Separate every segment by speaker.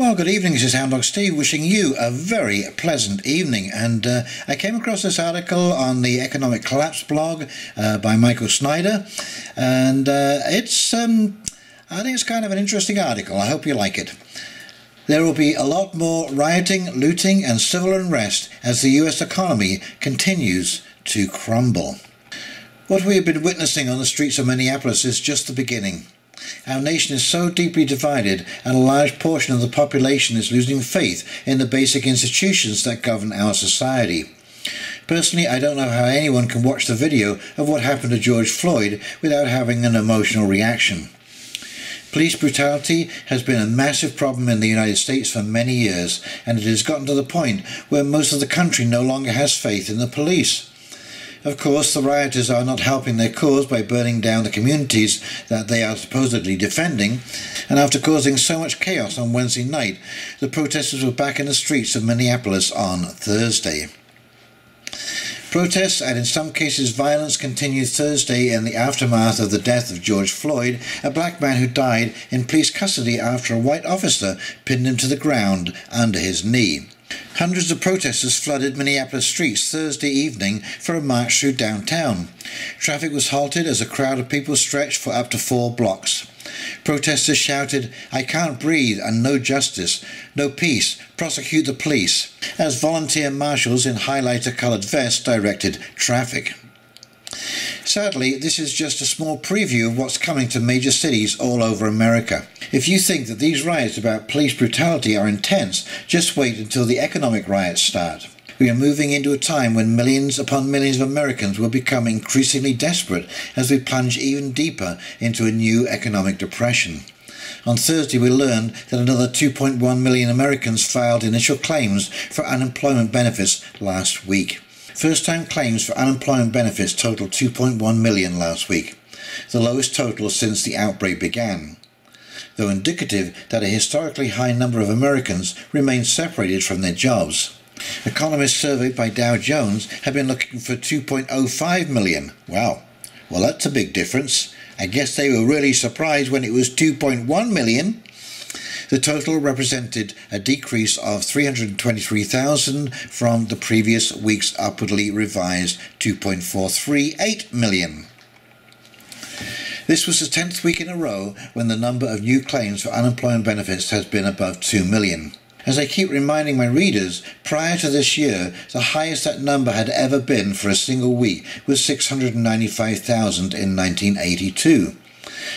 Speaker 1: Well, good evening. This is Hound Dog Steve wishing you a very pleasant evening. And I came across this article on the Economic Collapse blog by Michael Snyder. And I think it's kind of an interesting article. I hope you like it. There will be a lot more rioting, looting and civil unrest as the US economy continues to crumble. What we have been witnessing on the streets of Minneapolis is just the beginning. Our nation is so deeply divided, and a large portion of the population is losing faith in the basic institutions that govern our society. Personally, I don't know how anyone can watch the video of what happened to George Floyd without having an emotional reaction. Police brutality has been a massive problem in the United States for many years, and it has gotten to the point where most of the country no longer has faith in the police. Of course, the rioters are not helping their cause by burning down the communities that they are supposedly defending, and after causing so much chaos on Wednesday night, the protesters were back in the streets of Minneapolis on Thursday. Protests and in some cases violence continued Thursday in the aftermath of the death of George Floyd, a black man who died in police custody after a white officer pinned him to the ground under his knee. Hundreds of protesters flooded Minneapolis streets Thursday evening for a march through downtown. Traffic was halted as a crowd of people stretched for up to 4 blocks. Protesters shouted, "I can't breathe," and "No justice, no peace, prosecute the police," as volunteer marshals in highlighter-coloured vests directed traffic. Sadly, this is just a small preview of what's coming to major cities all over America. If you think that these riots about police brutality are intense, just wait until the economic riots start. We are moving into a time when millions upon millions of Americans will become increasingly desperate as we plunge even deeper into a new economic depression. On Thursday, we learned that another 2.1 million Americans filed initial claims for unemployment benefits last week. First-time claims for unemployment benefits totaled 2.1 million last week, the lowest total since the outbreak began, though indicative that a historically high number of Americans remain separated from their jobs. Economists surveyed by Dow Jones have been looking for 2.05 million. Wow, well that's a big difference. I guess they were really surprised when it was 2.1 million. The total represented a decrease of 323,000 from the previous week's upwardly revised 2.438 million. This was the 10th week in a row when the number of new claims for unemployment benefits has been above 2 million. As I keep reminding my readers, prior to this year, the highest that number had ever been for a single week was 695,000 in 1982.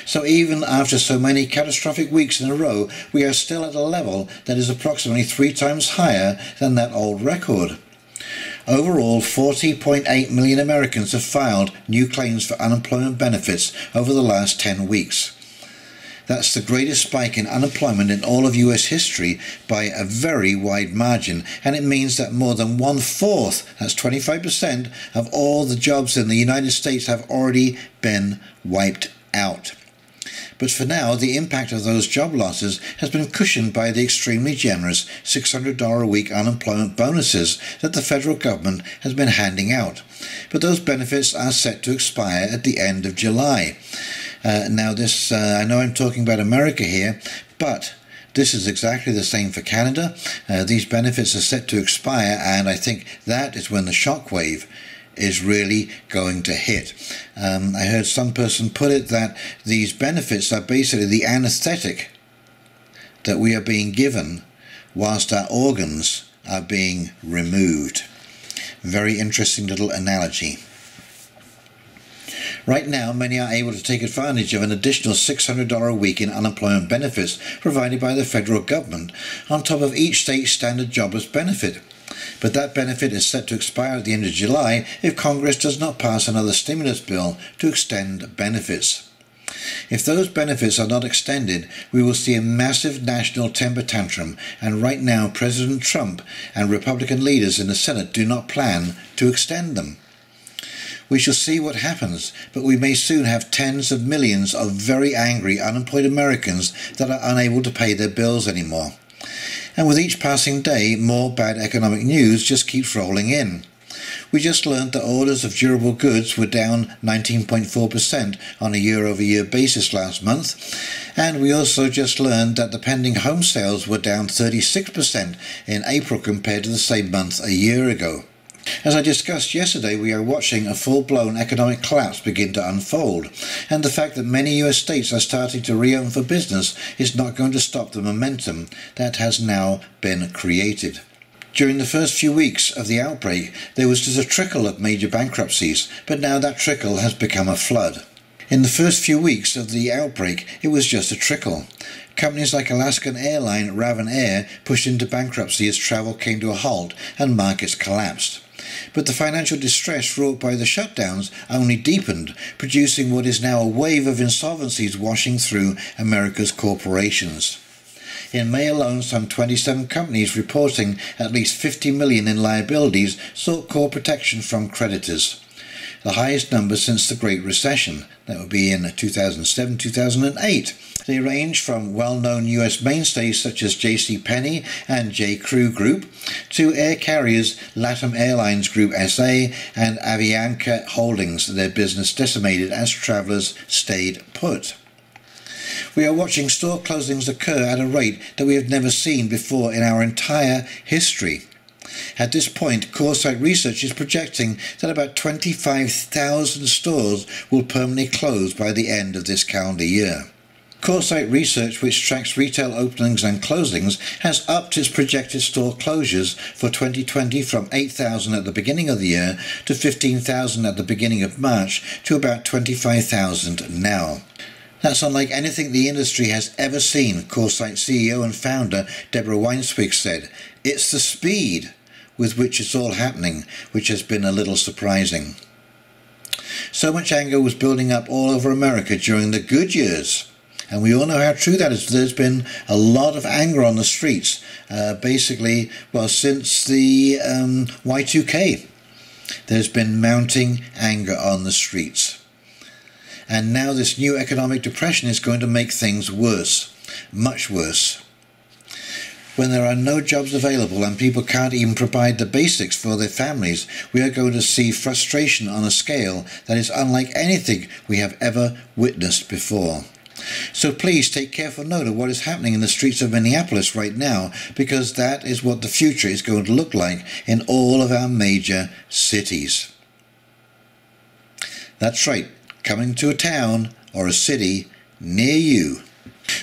Speaker 1: So even after so many catastrophic weeks in a row, we are still at a level that is approximately 3 times higher than that old record. Overall, 40.8 million Americans have filed new claims for unemployment benefits over the last 10 weeks. That's the greatest spike in unemployment in all of US history by a very wide margin, and it means that more than 1/4, that's 25%, of all the jobs in the United States have already been wiped out. But for now, the impact of those job losses has been cushioned by the extremely generous $600 a week unemployment bonuses that the federal government has been handing out. But those benefits are set to expire at the end of July. Now this, I know I'm talking about America here, but this is exactly the same for Canada. These benefits are set to expire, and I think that is when the shockwave is really going to hit. I heard some person put it that these benefits are basically the anesthetic that we are being given whilst our organs are being removed. Very interesting little analogy. Right now, many are able to take advantage of an additional $600 a week in unemployment benefits provided by the federal government on top of each state's standard jobless benefit. But that benefit is set to expire at the end of July if Congress does not pass another stimulus bill to extend benefits. If those benefits are not extended, we will see a massive national temper tantrum, and right now President Trump and Republican leaders in the Senate do not plan to extend them. We shall see what happens, but we may soon have tens of millions of very angry unemployed Americans that are unable to pay their bills anymore. And with each passing day, more bad economic news just keeps rolling in. We just learned that orders of durable goods were down 19.4% on a year-over-year basis last month, and we also just learned that the pending home sales were down 36% in April compared to the same month a year ago. As I discussed yesterday, we are watching a full-blown economic collapse begin to unfold, and the fact that many US states are starting to reopen for business is not going to stop the momentum that has now been created. During the first few weeks of the outbreak, there was just a trickle of major bankruptcies, but now that trickle has become a flood. In the first few weeks of the outbreak, it was just a trickle. Companies like Alaskan Airline, Raven Air pushed into bankruptcy as travel came to a halt and markets collapsed. But the financial distress wrought by the shutdowns only deepened, producing what is now a wave of insolvencies washing through America's corporations. In May alone, some 27 companies reporting at least $50 million in liabilities sought core protection from creditors, the highest number since the Great Recession. That would be in 2007-2008. They range from well-known US mainstays such as JCPenney and J.Crew Group to air carriers LATAM Airlines Group SA and Avianca Holdings, their business decimated as travelers stayed put. We are watching store closings occur at a rate that we have never seen before in our entire history. At this point, Coresight Research is projecting that about 25,000 stores will permanently close by the end of this calendar year. Coresight Research, which tracks retail openings and closings, has upped its projected store closures for 2020 from 8,000 at the beginning of the year to 15,000 at the beginning of March to about 25,000 now. That's unlike anything the industry has ever seen, Coresight CEO and founder Deborah Weinswig said. It's the speed with which it's all happening which has been a little surprising. So much anger was building up all over America during the good years. And we all know how true that is. There's been a lot of anger on the streets, since the Y2K. There's been mounting anger on the streets. And now this new economic depression is going to make things worse, much worse. When there are no jobs available and people can't even provide the basics for their families, we are going to see frustration on a scale that is unlike anything we have ever witnessed before. So please take careful note of what is happening in the streets of Minneapolis right now, because that is what the future is going to look like in all of our major cities. That's right, coming to a town or a city near you.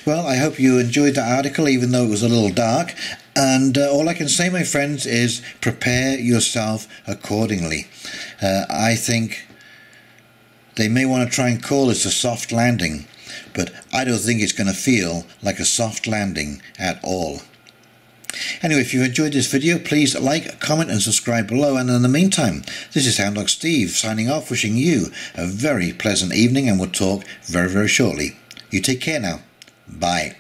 Speaker 1: Well, I hope you enjoyed that article, even though it was a little dark. And all I can say, my friends, is prepare yourself accordingly. I think they may want to try and call this a soft landing, but I don't think it's going to feel like a soft landing at all. Anyway, if you enjoyed this video, please like, comment and subscribe below. And in the meantime, this is Hound Dog Steve signing off, wishing you a very pleasant evening, and we'll talk very, very shortly. You take care now. Bye.